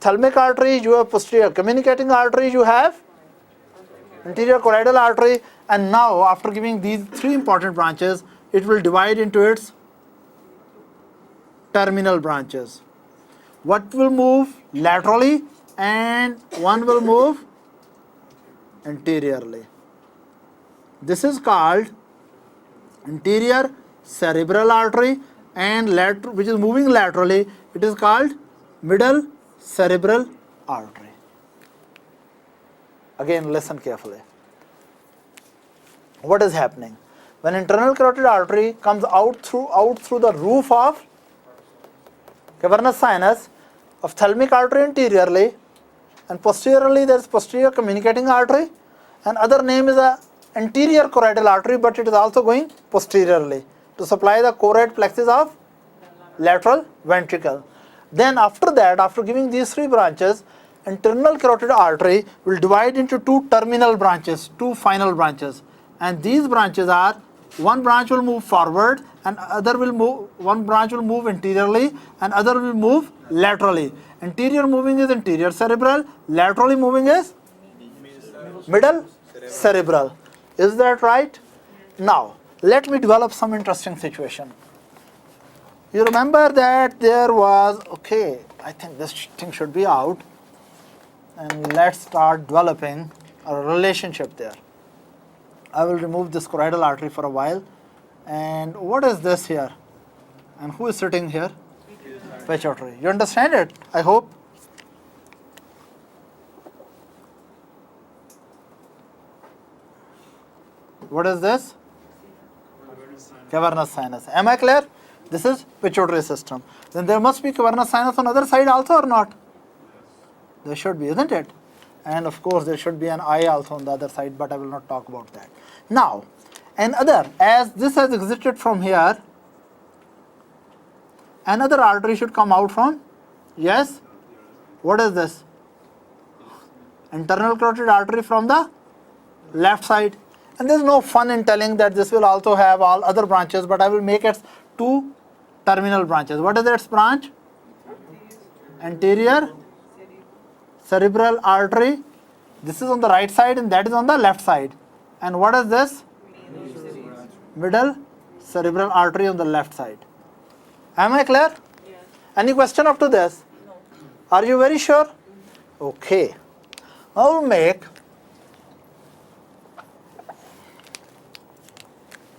ophthalmic artery, you have posterior communicating artery, you have anterior choroidal artery, and now after giving these three important branches, it will divide into its terminal branches. What will move laterally and one will move anteriorly. This is called anterior cerebral artery, and which is moving laterally, it is called middle cerebral artery. Again, listen carefully. What is happening? When internal carotid artery comes out through the roof of cavernous sinus, ophthalmic artery anteriorly, and posteriorly there is posterior communicating artery, and other name is a anterior choroidal artery, but it is also going posteriorly to supply the choroid plexus of lateral ventricle. Then after that, after giving these three branches, internal carotid artery will divide into two terminal branches, two final branches, and these branches are, one branch will move forward and other will move, one branch will move anteriorly and other will move laterally. Anterior moving is anterior cerebral, laterally moving is middle cerebral. Is that right? Now, let me develop some interesting situation. You remember that there was, okay, I think this thing should be out, and let's start developing a relationship there. I will remove this choroidal artery for a while. And what is this here? And who is sitting here? Pituitary. You understand it, I hope? What is this? Cavernous sinus. Am I clear? This is pituitary system. Then there must be cavernous sinus on the other side also or not? There should be, isn't it? And of course there should be an eye also on the other side, but I will not talk about that. Now, another, as this has exited from here, another artery should come out from, yes? What is this? Internal carotid artery from the left side. And there is no fun in telling that this will also have all other branches, but I will make it two terminal branches. What is its branch? Anterior cerebral artery. This is on the right side and that is on the left side. And what is this? Middle cerebral artery on the left side. Am I clear? Yes. Any question up to this? No. Are you very sure? Okay. I will make,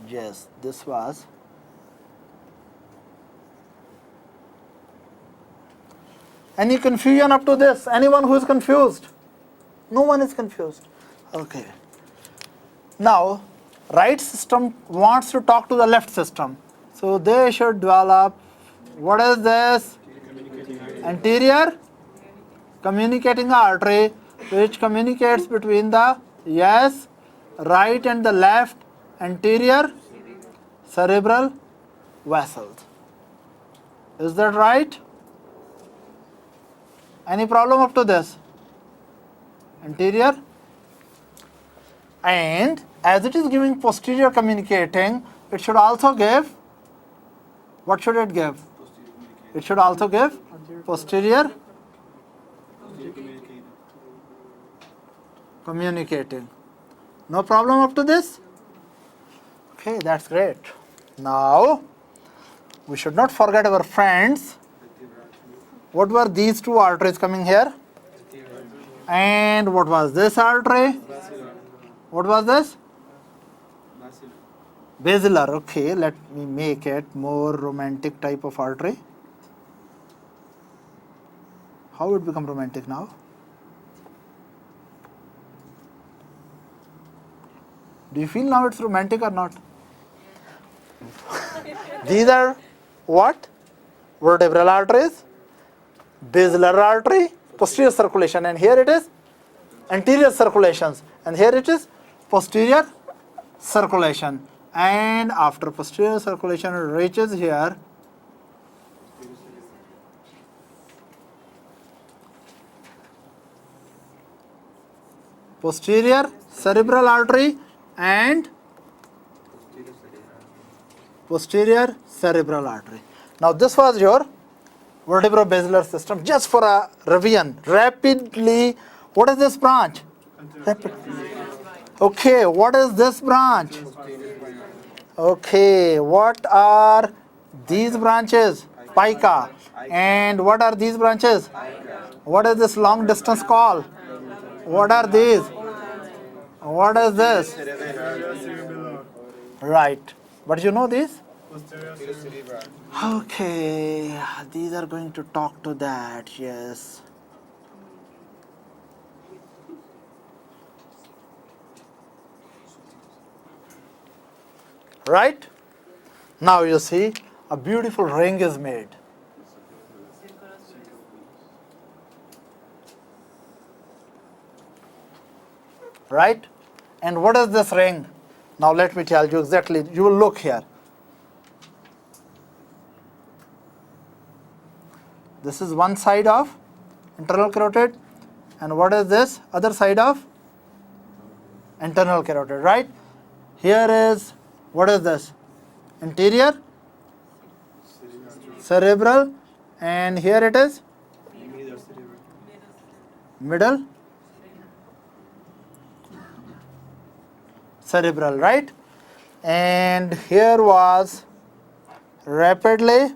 yes, this was, any confusion up to this? Anyone who is confused? No one is confused. Okay. Now, right system wants to talk to the left system. So they should develop, what is this? Anterior communicating artery, which communicates between the, yes, right and the left anterior cerebral vessels. Is that right? Any problem up to this? Anterior. And as it is giving posterior communicating, it should also give, what should it give? It should also give posterior communicating. No problem up to this? Okay, that's great. Now, we should not forget our friends. What were these two arteries coming here? And what was this artery? What was this? Basilar. Okay, let me make it more romantic type of artery. How it become romantic now? Do you feel now it's romantic or not? These are what? Vertebral arteries, basilar artery, posterior circulation, and here it is anterior circulations, and here it is posterior circulation. And after posterior circulation it reaches here, posterior cerebral artery and posterior cerebral artery. Now this was your vertebro-basilar system. Just for a revision, rapidly, what is this branch? Okay, what is this branch? Okay, what are these branches? Pica. And what are these branches? What is this long distance called? What are these? What is this? Right. But you know these? Okay, these are going to talk to that, yes. Right? Now you see a beautiful ring is made. Right? And what is this ring? Now let me tell you exactly. You will look here. This is one side of internal carotid, and what is this other side of internal carotid, right? Here is, what is this? Anterior, cerebral, and here it is middle, cerebral, right? And here was rapidly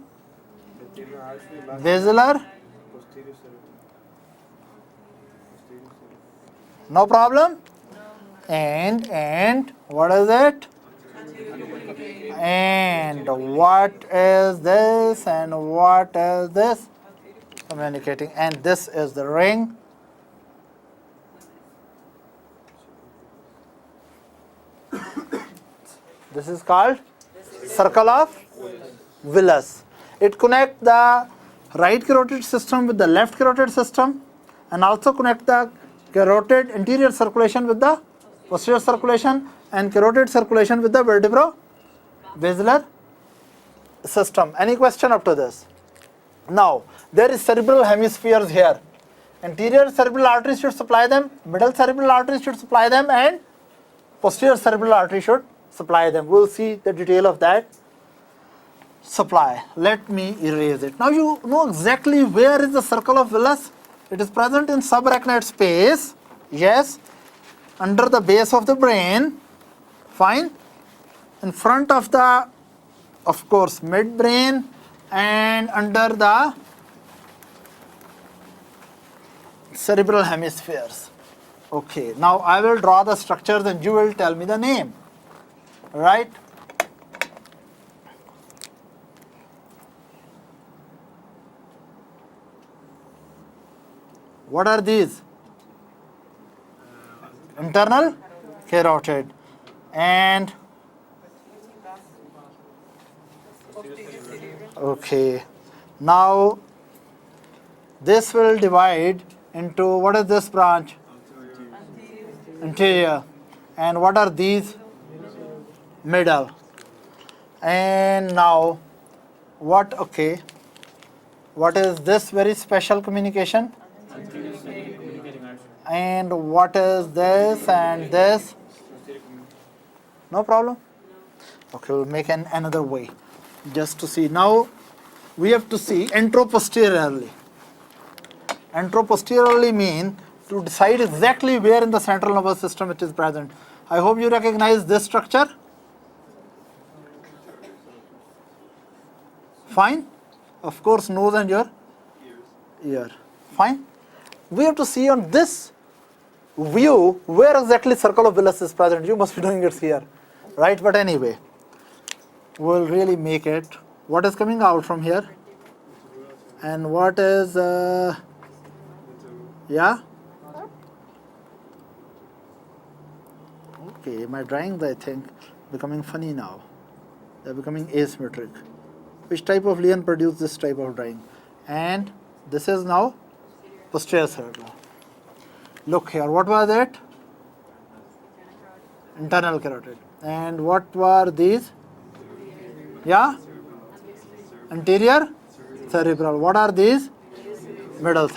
basilar, no problem. And what is it? And what is this? And what is this? Communicating. And this is the ring. This is called Circle of Willis. It connects the right carotid system with the left carotid system, and also connect the carotid anterior circulation with the posterior circulation, and carotid circulation with the vertebro-basilar system. Any question up to this? Now, there is cerebral hemispheres here. Anterior cerebral arteries should supply them, middle cerebral arteries should supply them, and posterior cerebral artery should supply them. We'll see the detail of that supply. Let me erase it. Now you know exactly where is the circle of Willis. It is present in subarachnoid space, yes, under the base of the brain, fine, in front of the, of course, midbrain, and under the cerebral hemispheres. Okay, now I will draw the structures and you will tell me the name, right? What are these? Internal carotid. And okay, now this will divide into, what is this branch? Anterior. And what are these? Middle. And now what, okay, what is this very special communication? And what is this and this? No problem? Okay, we'll make another way just to see. Now we have to see anteroposteriorly. Anteroposteriorly mean to decide exactly where in the central nervous system it is present. I hope you recognize this structure. Fine? Of course, nose and your ear. Fine? We have to see on this view where exactly circle of Willis is present. You must be doing it here, right? But anyway, we'll really make it. What is coming out from here? And what is, yeah? Okay, my drawings, I think, becoming funny now. They're becoming asymmetric. Which type of lesion produce this type of drawing? And this is now posterior cerebral. Look here, what was it? Internal carotid. And what were these? Yeah? Anterior cerebral. What are these? Middle.